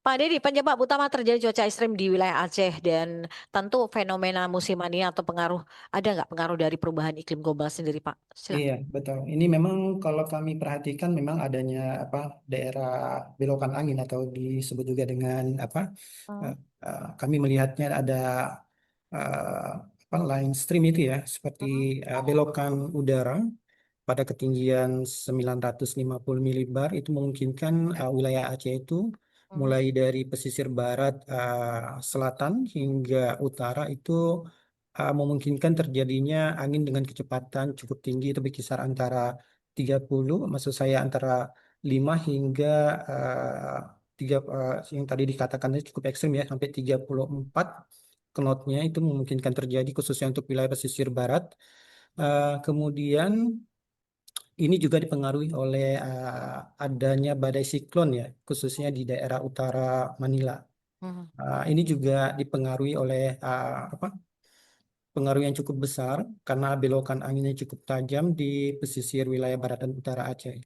Pak Dedi, penyebab utama terjadi cuaca ekstrim di wilayah Aceh dan tentu fenomena musiman atau pengaruh, ada nggak pengaruh dari perubahan iklim global sendiri, Pak? Iya, Silakan. betul. Ini memang kalau kami perhatikan memang adanya daerah belokan angin atau disebut juga dengan Hmm. eh, kami melihatnya ada eh, line stream itu ya, seperti Hmm. belokan udara pada ketinggian 950 milibar itu memungkinkan wilayah Aceh itu Hmm. mulai dari pesisir barat, selatan hingga utara itu memungkinkan terjadinya angin dengan kecepatan cukup tinggi itu berkisar antara 30, maksud saya antara 5 hingga yang tadi dikatakan tadi cukup ekstrim ya sampai 34 knotnya itu memungkinkan terjadi khususnya untuk wilayah pesisir barat. Kemudian ini juga dipengaruhi oleh adanya badai siklon ya, khususnya di daerah utara Manila. Hmm. Ini juga dipengaruhi oleh pengaruh yang cukup besar karena belokan anginnya cukup tajam di pesisir wilayah barat dan utara Aceh.